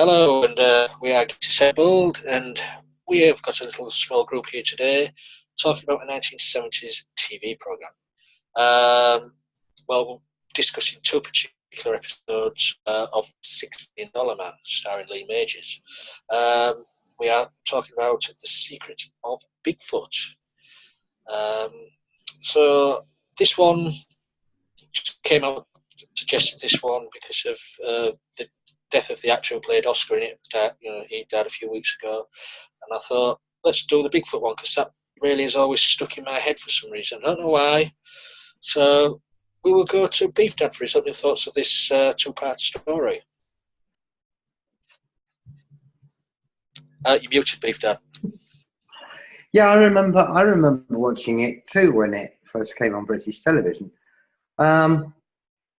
Hello, and we are disabled, and we have got a little small group here today talking about a 1970s TV program. We're discussing two particular episodes of $6 Million Man, starring Lee Majors. We are talking about The Secret of Bigfoot. Um, so this one just came out, suggested this one because of the death of the actor who played Oscar in it. He died a few weeks ago, and I thought, let's do the Bigfoot one because that really has always stuck in my head for some reason. I don't know why. So we will go to Beef Dad for his opening thoughts of this two-part story. You muted, Beef Dad. Yeah, I remember watching it too when it first came on British television. Yeah,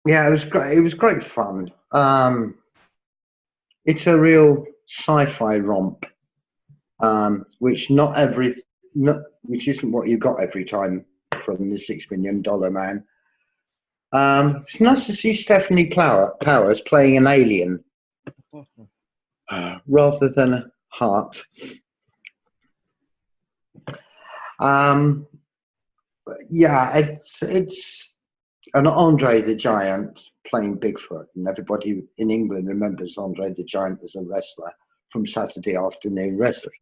it was great. It was great fun. It's a real sci-fi romp, which which isn't what you got every time from the $6 Million Man. It's nice to see Stephanie Powers playing an alien rather than a heart. Yeah, it's an Andre the Giant playing Bigfoot, and everybody in England remembers Andre the Giant as a wrestler from Saturday Afternoon Wrestling.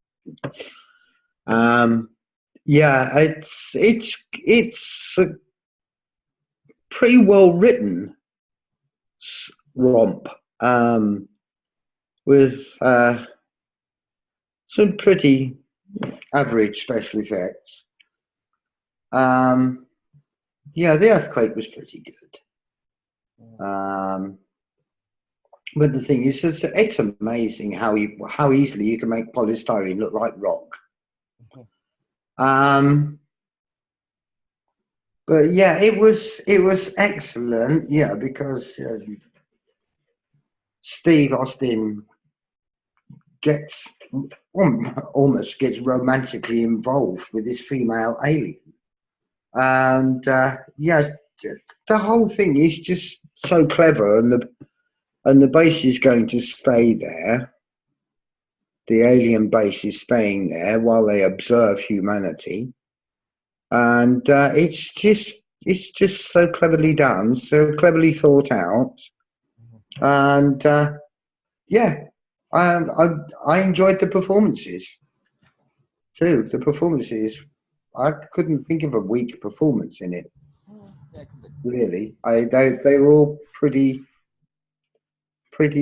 Yeah, it's a pretty well written romp with some pretty average special effects. Yeah, the earthquake was pretty good. But the thing is, it's amazing how easily you can make polystyrene look like rock. But yeah, it was excellent. Yeah, because Steve Austin almost gets romantically involved with this female alien, and yeah, the whole thing is just so clever, and the base is going to stay there. The alien base is staying there while they observe humanity, and it's just so cleverly done, so cleverly thought out, and yeah, I enjoyed the performances too. The performances, I couldn't think of a weak performance in it. Really, they were all pretty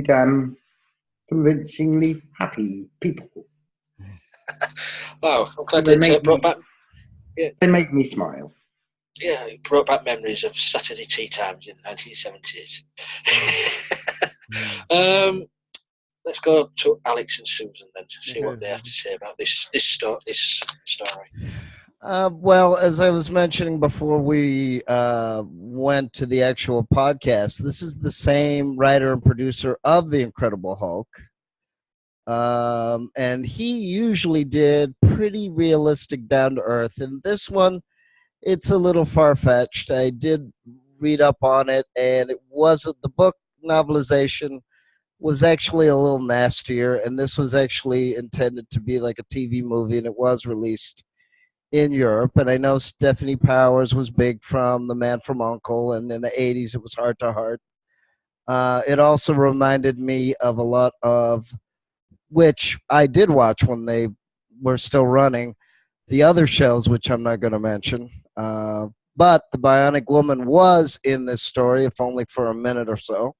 damn convincingly happy people. Wow, I'm glad it brought back. Yeah, they make me smile. Yeah, it brought back memories of Saturday tea times in the 1970s. Let's go to Alex and Susan then to see what they have to say about this story. Well, as I was mentioning before we went to the actual podcast, this is the same writer and producer of The Incredible Hulk. And he usually did pretty realistic, down-to-earth. And this one, it's a little far-fetched. I did read up on it, and it wasn't, the book novelization was actually a little nastier, and this was actually intended to be like a TV movie, and it was released in Europe. And I know Stephanie Powers was big from The Man from U.N.C.L.E., and in the 80s it was Heart to Heart. It also reminded me of a lot of, which I did watch when they were still running, the other shows, which I'm not going to mention. But the Bionic Woman was in this story, if only for a minute or so.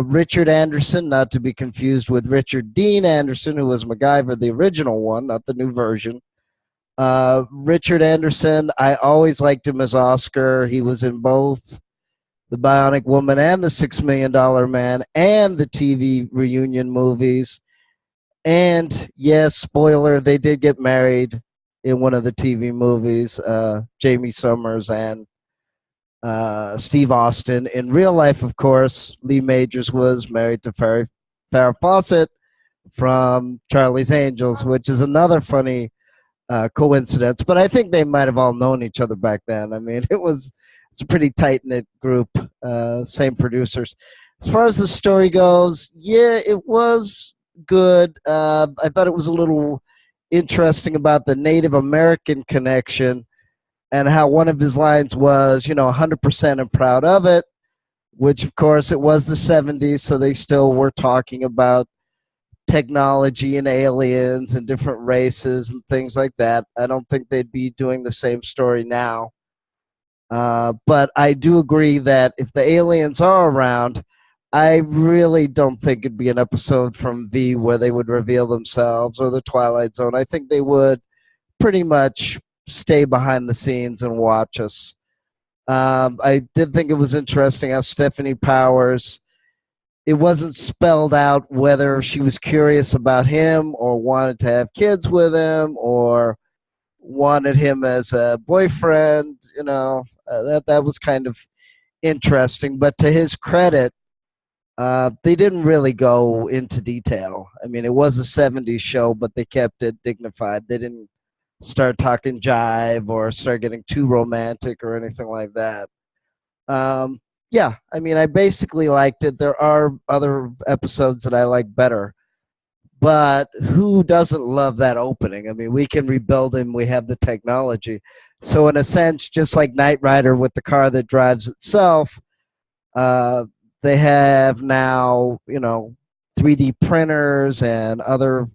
Richard Anderson, not to be confused with Richard Dean Anderson, who was MacGyver, the original one, not the new version. Richard Anderson, I always liked him as Oscar. He was in both The Bionic Woman and The $6 Million Man and the TV reunion movies. And yes, spoiler, they did get married in one of the TV movies, Jamie Summers and Steve Austin. In real life, of course, Lee Majors was married to Farrah Fawcett from Charlie's Angels, which is another funny coincidence. But I think they might have all known each other back then. I mean, it's a pretty tight-knit group, same producers. As far as the story goes, yeah, it was good. I thought it was a little interesting about the Native American connection and how one of his lines was, 100% I'm proud of it, which of course it was the 70s, so they still were talking about technology and aliens and different races and things like that. I don't think they'd be doing the same story now. But I do agree that if the aliens are around, I really don't think it'd be an episode from V where they would reveal themselves or the Twilight Zone. I think they would pretty much stay behind the scenes and watch us. I did think it was interesting how Stephanie Powers, it wasn't spelled out whether she was curious about him or wanted to have kids with him or wanted him as a boyfriend. That was kind of interesting. But to his credit, they didn't really go into detail. I mean, it was a 70s show, but they kept it dignified. They didn't start talking jive or start getting too romantic or anything like that. Yeah, I mean, I basically liked it. There are other episodes that I like better, but who doesn't love that opening? I mean, we can rebuild him. We have the technology. So, in a sense, just like Knight Rider with the car that drives itself, uh, they have now, 3D printers and other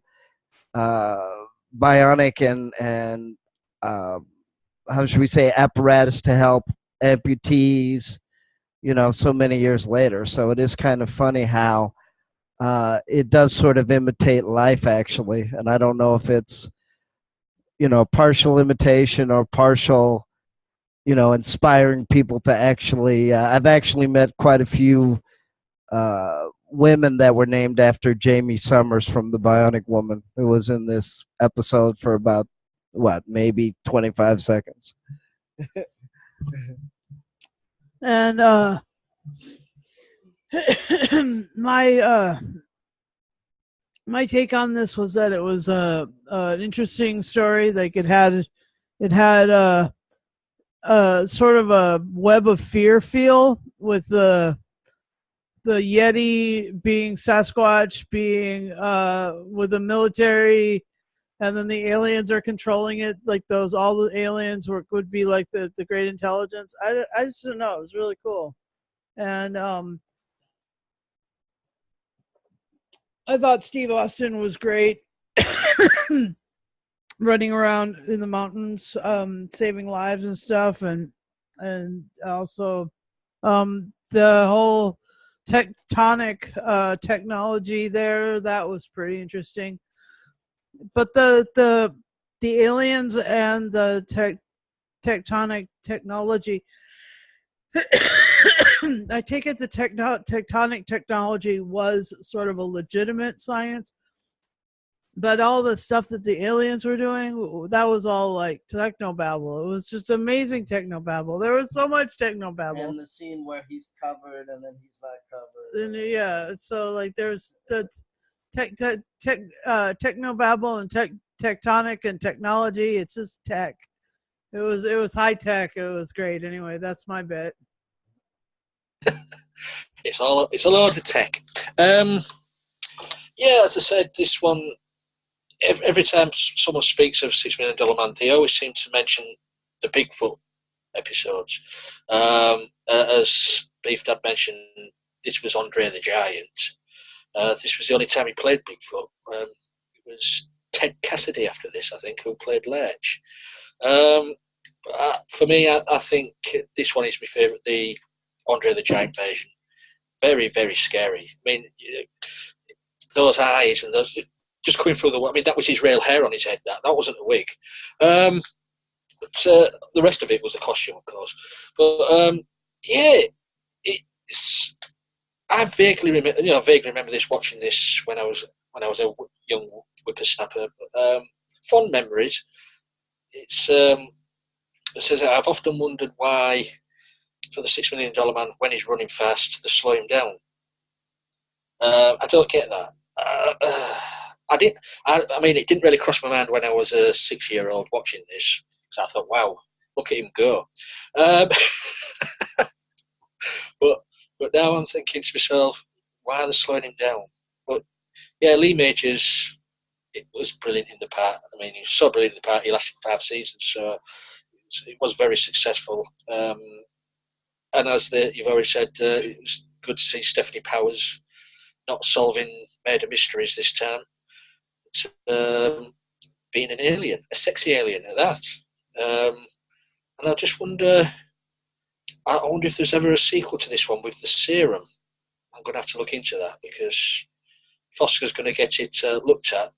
uh, bionic and uh, how should we say apparatus to help amputees. So many years later. So it is kind of funny how it does sort of imitate life, actually. And I don't know if it's partial imitation or partial inspiring people to actually. I've actually met quite a few women that were named after Jamie Summers from The Bionic Woman, who was in this episode for about maybe 25 seconds. And my my take on this was that it was an interesting story. Like it had a sort of a web of fear feel with the Yeti being Sasquatch, being with the military, and then the aliens are controlling it. Like those, all the aliens would be like the great intelligence. I just don't know. It was really cool, and I thought Steve Austin was great, running around in the mountains, saving lives and stuff, and also the whole tectonic technology there, that was pretty interesting. But the aliens and the tectonic technology, I take it the tectonic technology was sort of a legitimate science, but all the stuff that the aliens were doing, that was all like technobabble. It was just amazing technobabble. There was so much technobabble. And the scene where he's covered and then he's not covered. And yeah, so like there's the technobabble and tectonic and technology. It's just tech. It was high tech. It was great. Anyway, that's my bit. It's a load of tech. Yeah, as I said, this one. Every time someone speaks of $6 Million Man, they always seem to mention the Bigfoot episodes. As Beef Dad mentioned, this was Andre the Giant. This was the only time he played Bigfoot. It was Ted Cassidy after this, I think, who played Lurch. For me, I think this one is my favourite, the Andre the Giant version. Very, very scary. I mean, those eyes and those... just coming through that was his real hair on his head. That wasn't a wig. But the rest of it was a costume, of course. But yeah, I vaguely remember this, watching this when I was a young whippersnapper. Fond memories. It says I've often wondered why, for the $6 Million Man, when he's running fast, they slow him down. I don't get that. I mean, it didn't really cross my mind when I was a 6-year-old watching this, because I thought, wow, look at him go. But But now I'm thinking to myself, why are they slowing him down? But yeah, Lee Majors, it was brilliant in the part. I mean, he was so brilliant in the part. He lasted 5 seasons, so it was very successful. And as you've already said, it was good to see Stephanie Powers not solving murder mysteries this time, but being an alien, a sexy alien at that. And I just wonder, if there's ever a sequel to this one with the serum. I'm going to have to look into that, because if Oscar's going to get it looked at,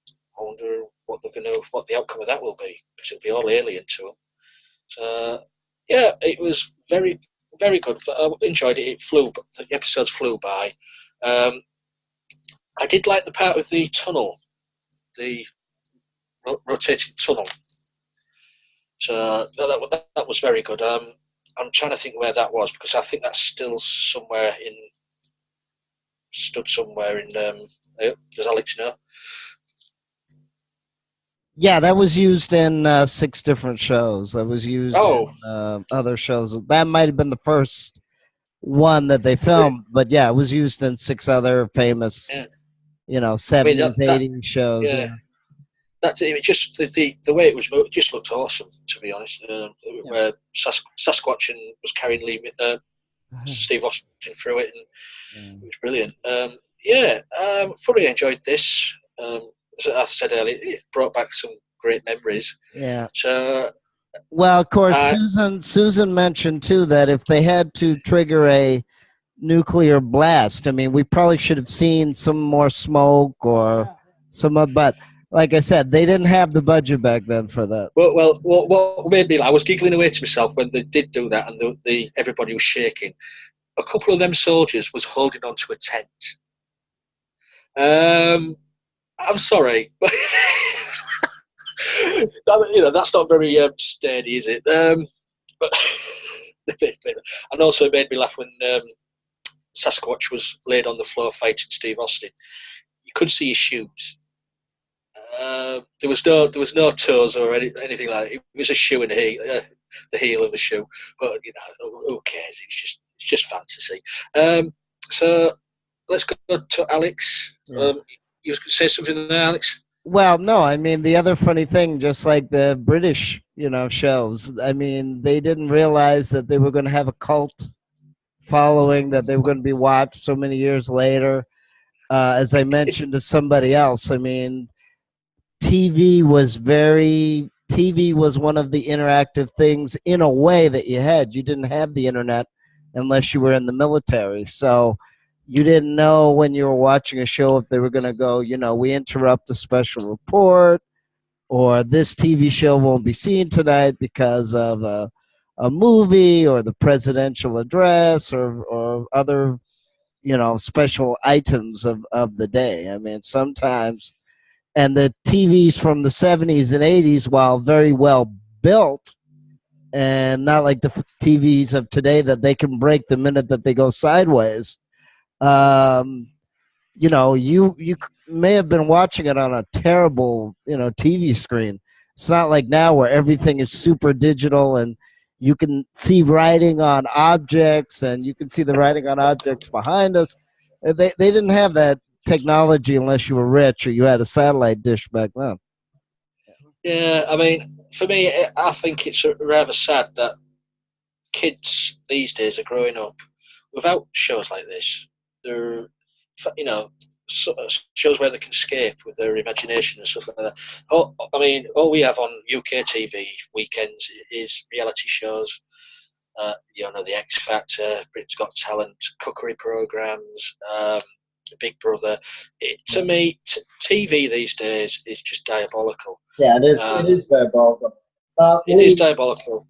I wonder what the outcome of that will be, because it'll be all alien to them. So yeah, it was very, very good. I enjoyed it. The episodes flew by. I did like the part with the tunnel, the rotating tunnel. So that was very good. I'm trying to think where that was, because I think that's still stood somewhere in. Does Alex know? Yeah, that was used in 6 different shows. That was used Oh, in other shows. That might have been the first one that they filmed, but yeah, it was used in 6 other famous, yeah. 70s, 80s shows. Yeah, Yeah. that's it. Just the way it was, it just looked awesome, to be honest. Where Sasquatch was carrying Steve Austin through it, and it was brilliant. Thoroughly enjoyed this. As I said earlier, it brought back some great memories. Yeah. So, well, of course, Susan mentioned too that if they had to trigger a nuclear blast, I mean, we probably should have seen some more smoke or but like I said, they didn't have the budget back then for that. Well, what made me, I was giggling away to myself when they did do that, and everybody was shaking. A couple of them soldiers was holding onto a tent. I'm sorry, that's not very steady, is it? But and also it made me laugh when Sasquatch was laid on the floor fighting Steve Austin. You could see his shoes. There was no toes or anything like that. It was a shoe and the heel of the shoe. But who cares? It's just fantasy. So let's go to Alex. Yeah. You was going to say something there, Alex? Well, no, I mean, the other funny thing, just like the British, shows, I mean, they didn't realize that they were going to have a cult following, that they were going to be watched so many years later. As I mentioned to somebody else, I mean, TV was one of the interactive things in a way that you had. You didn't have the internet unless you were in the military. So you didn't know when you were watching a show if they were going to go, we interrupt the special report, or this TV show won't be seen tonight because of a movie or the presidential address or other, special items of the day. I mean, sometimes, and the TVs from the 70s and 80s, while very well built, and not like the TVs of today that they can break the minute that they go sideways. You may have been watching it on a terrible, TV screen. It's not like now where everything is super digital and you can see writing on objects and you can see the writing on objects behind us. They didn't have that technology unless you were rich or you had a satellite dish back then. Yeah, I mean, for me, I think it's rather sad that kids these days are growing up without shows like this. They're, shows where they can escape with their imagination and stuff like that. All we have on UK TV weekends is reality shows. The X Factor, Britain's Got Talent, cookery programs, Big Brother. To me, TV these days is just diabolical. Yeah, it is. It is diabolical. It is diabolical.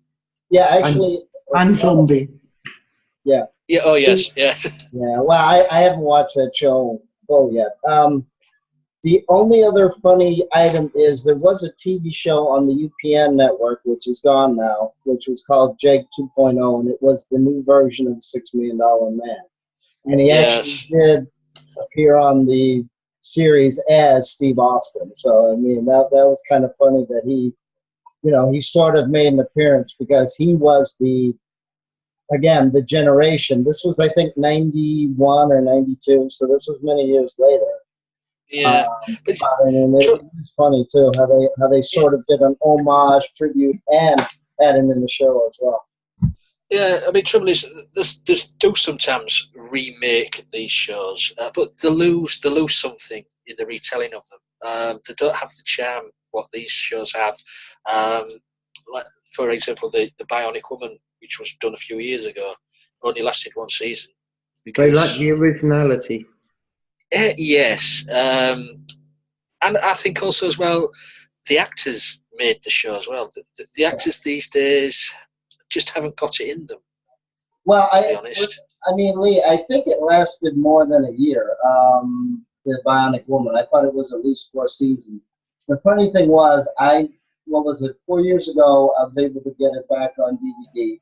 Yeah, actually. And zombie. Yeah. Yeah. Oh yes. Yeah. Yeah. Well, I haven't watched that show full yet. The only other funny item is there was a TV show on the UPN network, which is gone now, which was called Jake 2.0, and it was the new version of the $6 Million Man. And he actually did appear on the series as Steve Austin. So, I mean, that was kind of funny that he sort of made an appearance because he was the again, the generation. This was, I think, 91 or 92, so this was many years later. Yeah, but And it was funny too how they sort of did an homage, tribute, and had him in the show as well. yeah, I mean, trouble is, they do sometimes remake these shows, but they lose something in the retelling of them. They don't have the charm what these shows have. Like, for example, the Bionic Woman, which was done a few years ago, only lasted one season. They like the originality. Yes, and I think also as well, the actors made the show as well. The actors these days just haven't got it in them. Well, to be honest, I mean, Lee, I think it lasted more than a year. The Bionic Woman, I thought it was at least 4 seasons. The funny thing was, what was it? 4 years ago, I was able to get it back on DVD.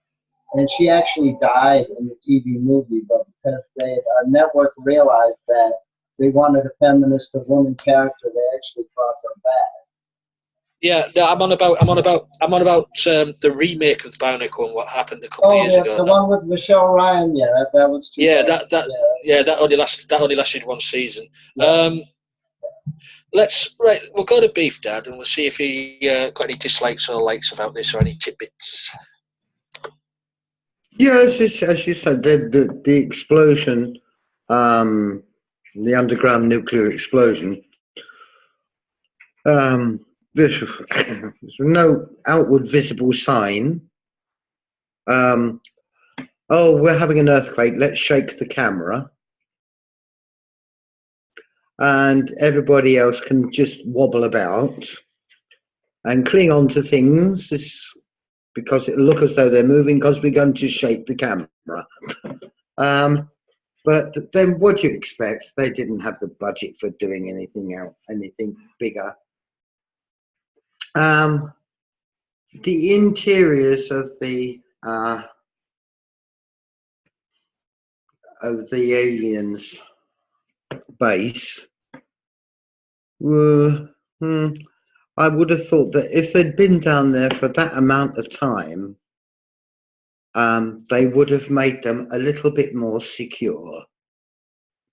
And she actually died in the TV movie, but because our network realized that they wanted a feminist, a woman character, they actually brought her back. yeah. No, I'm on about the remake of the Bionic One. What happened a couple of years ago? The one with Michelle Ryan. Yeah, that was true. Yeah, that only lasted one season. Yeah. We'll go to Beef Dad, and we'll see if he got any dislikes or likes about this, or any tidbits. Yeah, as you said, the explosion, the underground nuclear explosion. There's no outward visible sign. Oh, we're having an earthquake. Let's shake the camera. And everybody else can just wobble about and cling on to things because it'll look as though they're moving because we're going to shake the camera. But then what do you expect? They didn't have the budget for doing anything bigger. The interiors of the aliens' base were. I would have thought that if they'd been down there for that amount of time, they would have made them a little bit more secure,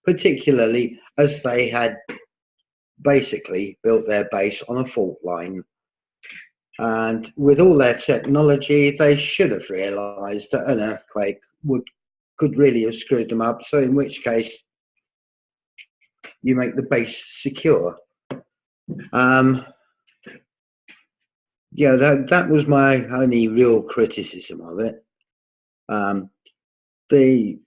particularly as they had basically built their base on a fault line. And with all their technology, they should have realized that an earthquake could really have screwed them up. So in which case, you make the base secure. Yeah, that was my only real criticism of it. Lee,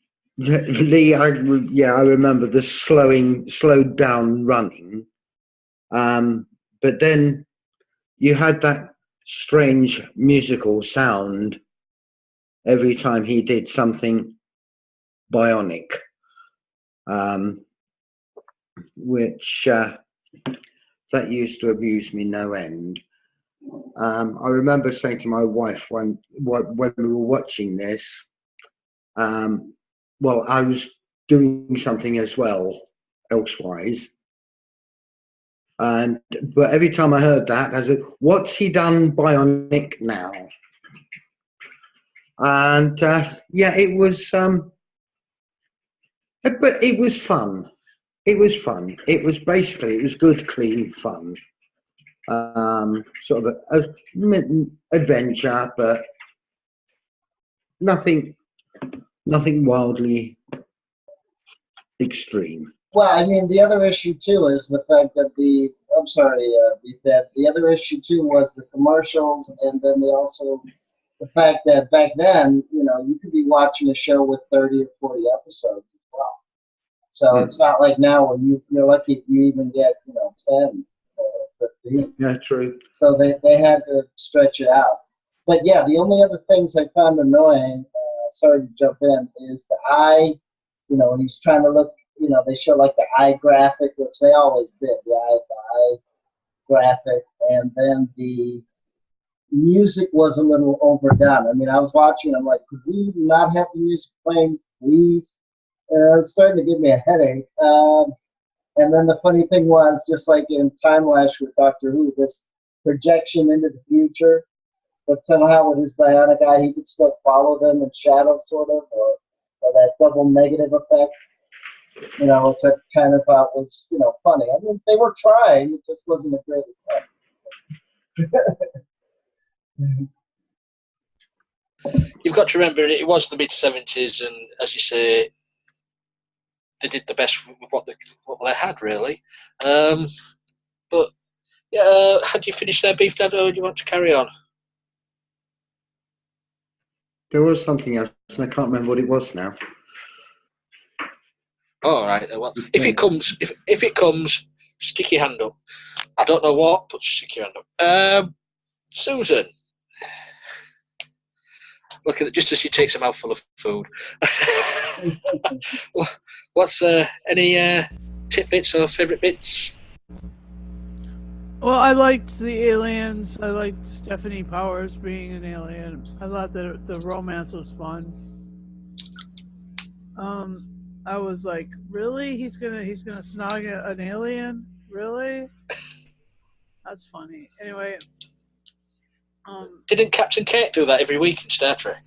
I remember the slowed down running. But then you had that strange musical sound every time he did something bionic, which that used to amuse me no end. I remember saying to my wife when we were watching this, well, I was doing something as well, elsewise. But every time I heard that, I said, "What's he done bionic now?" And yeah, it was. But it was fun. It was fun. It was good, clean fun. Sort of an adventure, but nothing wildly extreme. Well, I mean, the other issue too is the fact that the other issue too was the commercials, and then the fact that back then, you could be watching a show with 30 or 40 episodes as well. So it's not like now when you're lucky if you even get 10 or 15. Yeah, true. So they had to stretch it out. But yeah, the only other things I found annoying, sorry to jump in, is the eye. When he's trying to look. They show like the eye graphic, which they always did, the eye graphic, and then the music was a little overdone. I mean, I was watching, I'm like, could we not have the music playing, please? It's starting to give me a headache. And then the funny thing was, just like in Time Lash with Doctor Who, this projection into the future, but somehow with his bionic eye, he could still follow them in shadow, sort of, or that double negative effect. You know, which I kind of thought was, you know, funny. I mean, they were trying; it just wasn't a great effect. You've got to remember, it was the mid-70s, and as you say, they did the best with what they had, really. But yeah, had you finished there, Beef Dad, or do you want to carry on? There was something else, and I can't remember what it was now. All right. Well, if it comes, if it comes, stick your hand up. I don't know what, but stick your hand up. Susan, look at it, just as she takes a mouthful of food. What's any tidbits or favourite bits? Well, I liked the aliens. I liked Stephanie Powers being an alien. I thought that the romance was fun. I was like, really? He's gonna snog an alien? Really? That's funny. Anyway, Didn't Captain Kirk do that every week in Star Trek?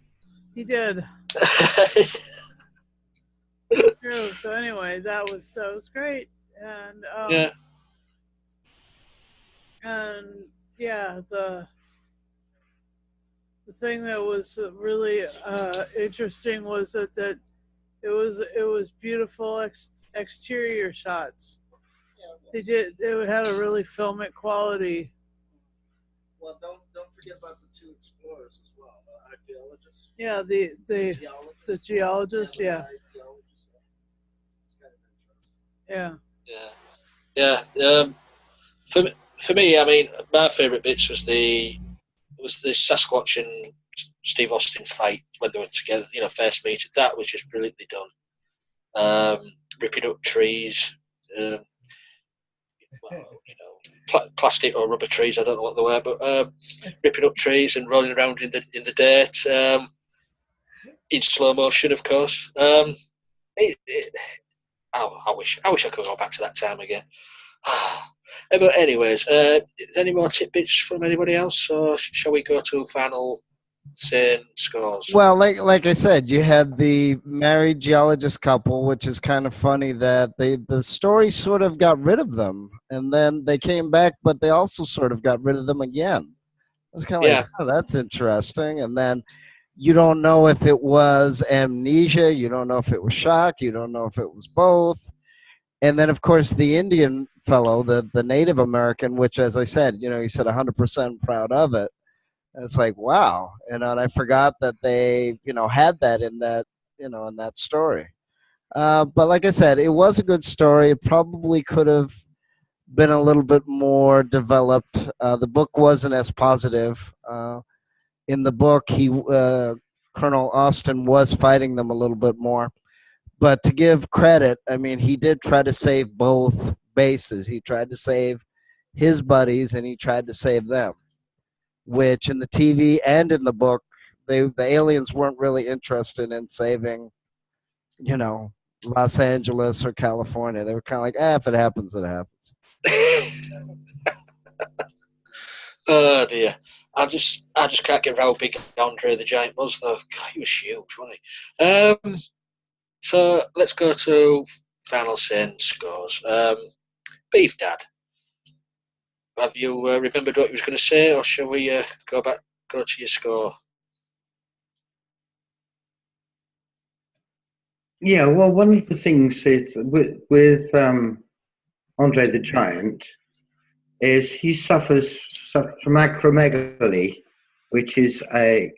he did. It's true. So anyway, that was great, and Yeah. And yeah, the thing that was really interesting was that it was beautiful exterior shots. They had a really filmic quality. Well, don't forget about the two explorers as well, the archaeologists. Yeah, the geologists. Yeah. It's kind of interesting. Yeah. For me, I mean, my favourite bits was the Sasquatch and Steve Austin fight when they were together. You know, first meeting. That was just brilliantly done. Ripping up trees. Plastic or rubber trees. I don't know what they were, but ripping up trees and rolling around in the dirt in slow motion, of course. I wish I could go back to that time again. But anyways, any more tidbits from anybody else, or shall we go to final sane scores? Well, like I said, you had the married geologist couple, which is kind of funny that the story sort of got rid of them, and then they came back, but they also sort of got rid of them again. It was kind of like, oh, that's interesting. And then you don't know if it was amnesia, you don't know if it was shock, you don't know if it was both. And then, of course, the Indian fellow, the Native American, which, as I said, he said 100% proud of it. And it's like, wow. And I forgot that they, had that in that, in that story. But like I said, it was a good story. It probably could have been a little bit more developed. The book wasn't as positive. In the book, Colonel Austin was fighting them a little bit more. But to give credit, I mean, he did try to save both bases. He tried to save his buddies, and he tried to save them, which in the TV and in the book, the aliens weren't really interested in saving, Los Angeles or California. They were kind of like, if it happens, it happens. Oh dear. I just can't get around how big Andre the Giant was, though. God, he was huge, wasn't he? So let's go to final sane scores. Beef Dad, have you remembered what you was going to say, or shall we go to your score? Yeah, well, one of the things is with Andre the Giant is he suffers from acromegaly, which is a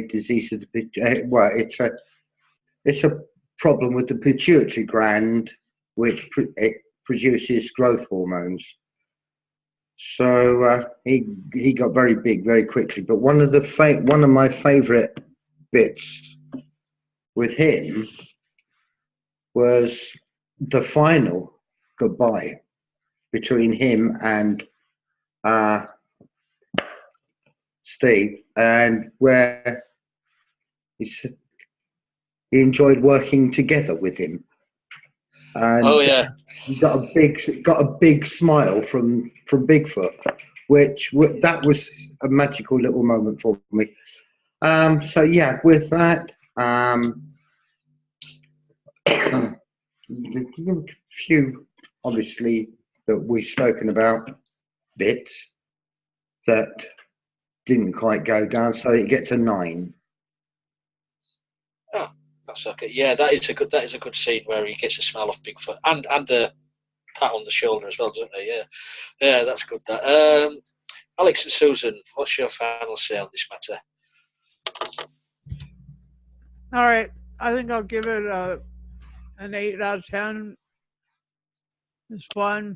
disease of the it's a problem with the pituitary gland, which it produces growth hormones. So he got very big very quickly. But one of my favourite bits with him was the final goodbye between him and Steve, and where he enjoyed working together with him. And oh yeah, he got a big smile from Bigfoot. that was a magical little moment for me. So yeah, with that, a few obviously that we've spoken about bits that didn't quite go down, so it gets a 9. Oh, that's okay. Yeah, that is a good scene where he gets a smell of Bigfoot and a pat on the shoulder as well, doesn't he? Yeah, yeah, that's good. That. Alex and Susan, what's your final say on this matter? All right, I think I'll give it an 8 out of 10. It's fun.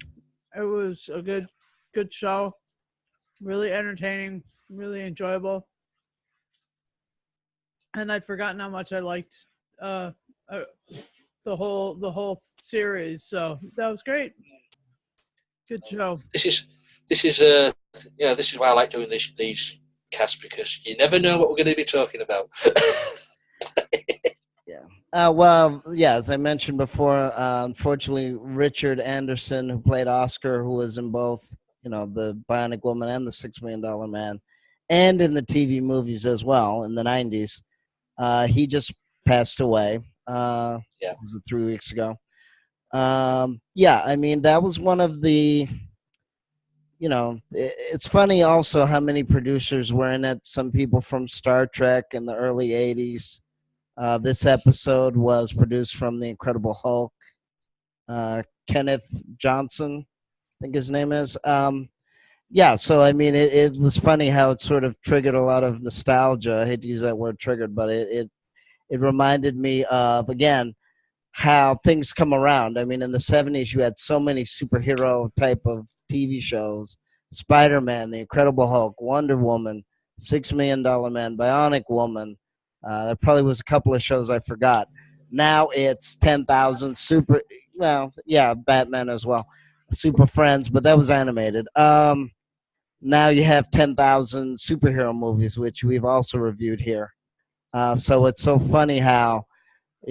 It was a good show. Really entertaining. Really enjoyable. And I'd forgotten how much I liked uh, uh, the whole series. So that was great. Good show. This is this is why I like doing these casts, because you never know what we're going to be talking about. Well, yeah, as I mentioned before, unfortunately, Richard Anderson, who played Oscar, who was in both, the Bionic Woman and the $6 Million Man, and in the TV movies as well in the 90s, he just passed away. Yeah. Was it 3 weeks ago? Yeah, I mean, that was one of the, it's funny also how many producers were in it. Some people from Star Trek in the early 80s. This episode was produced from The Incredible Hulk. Kenneth Johnson, I think his name is. Yeah, so I mean, it was funny how it sort of triggered a lot of nostalgia. I hate to use that word triggered, but it reminded me of, again, how things come around. I mean, in the 70s, you had so many superhero type of TV shows: Spider-Man, The Incredible Hulk, Wonder Woman, $6 Million Man, Bionic Woman. There probably was a couple of shows I forgot. Now it's 10,000 super. Well, yeah, Batman as well, Super Friends, but that was animated. Now you have 10,000 superhero movies, which we've also reviewed here. So it's so funny how,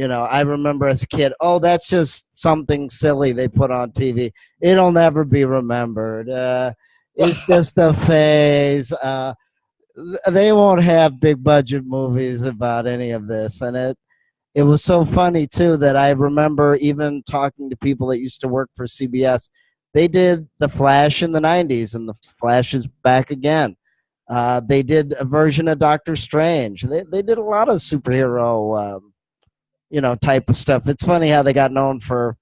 I remember as a kid, oh, that's just something silly they put on TV. It'll never be remembered. It's just a phase. They won't have big budget movies about any of this. And it was so funny, too, that I remember even talking to people that used to work for CBS. They did The Flash in the 90s, and The Flash is back again. They did a version of Doctor Strange. They did a lot of superhero type of stuff. It's funny how they got known for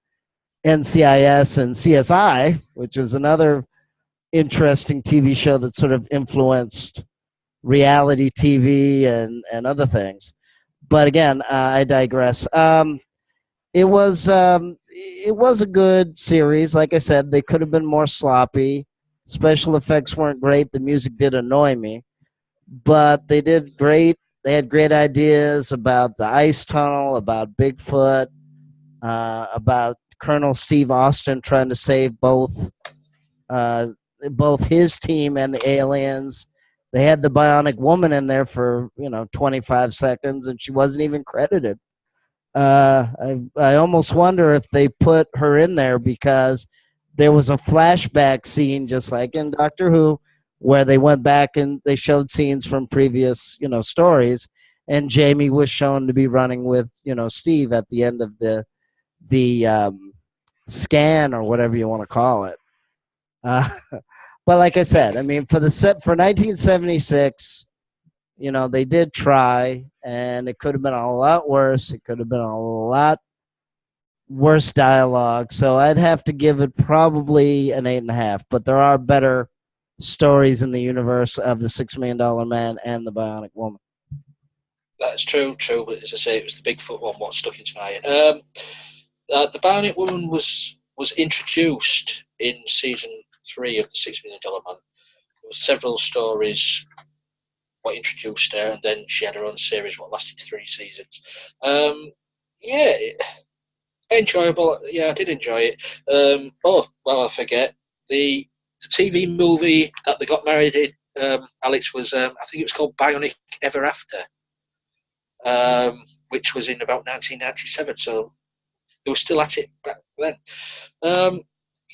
NCIS and CSI, which was another interesting TV show that sort of influenced reality TV and other things. But again, I digress. It was a good series. Like I said, they could have been more sloppy. Special effects weren't great. The music did annoy me, but they did great. They had great ideas about the ice tunnel, about Bigfoot, about Colonel Steve Austin trying to save uh, both his team and the aliens. They had the Bionic Woman in there for 25 seconds, and she wasn't even credited. I almost wonder if they put her in there because there was a flashback scene, just like in Doctor Who, where they went back and they showed scenes from previous stories, and Jamie was shown to be running with Steve at the end of the scan or whatever you want to call it. Uh, but like I said, I mean, for 1976, they did try, and it could have been a lot worse. It could have been a lot worse dialogue. So I'd have to give it probably an 8.5. But there are better stories in the universe of the $6 Million Man and the Bionic Woman. That's true. But as I say, it was the Bigfoot one what stuck into my head. The Bionic Woman was introduced in season 3 of the $6 Million Man. There were several stories what introduced her, and then she had her own series what lasted 3 seasons. Yeah, enjoyable. Yeah, I did enjoy it. I forget the TV movie that they got married in. Alex was I think it was called Bionic Ever After, which was in about 1997. So they were still at it back then.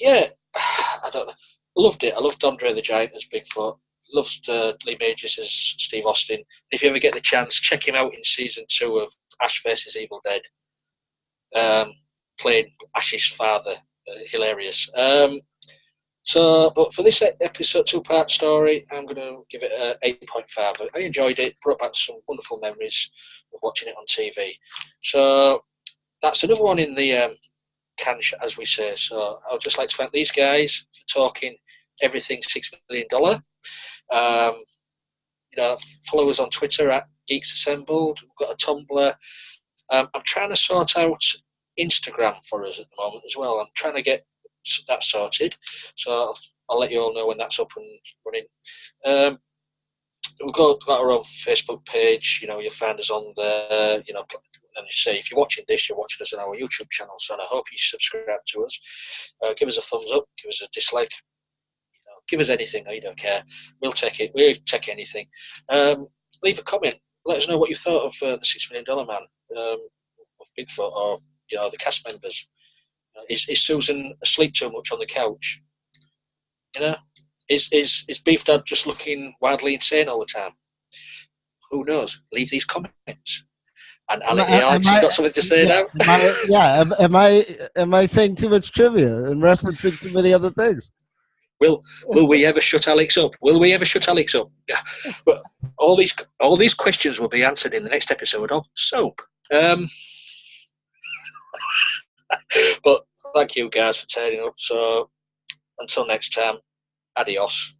Yeah, I don't know. loved it. I loved Andre the Giant as Bigfoot. Loved Lee Majors as Steve Austin. If you ever get the chance, check him out in season 2 of Ash vs Evil Dead. Playing Ash's father, hilarious. But for this episode 2-part story, I'm going to give it an 8.5. I enjoyed it. Brought back some wonderful memories of watching it on TV. So that's another one in the can, as we say. So I'd just like to thank these guys for talking everything $6 million. Follow us on Twitter at Geeks Assembled. We've got a Tumblr. I'm trying to sort out Instagram for us at the moment as well. I'm trying to get that sorted. So I'll let you all know when that's up and running. We've got our own Facebook page. You'll find us on there. And say if you're watching this, you're watching us on our YouTube channel. So I hope you subscribe to us. Give us a thumbs up. Give us a dislike. Give us anything. I don't care. We'll take it. We'll take anything. Leave a comment. Let us know what you thought of the $6 Million Man, of Bigfoot, or the cast members. Is Susan asleep too much on the couch? Is Beef Dad just looking wildly insane all the time? Who knows? Leave these comments. And Alex, you got something to say now? Am I saying too much trivia and referencing too many other things? Will we ever shut Alex up? Will we ever shut Alex up? Yeah. But all these questions will be answered in the next episode of Soap. But thank you guys for turning up. So until next time, adios.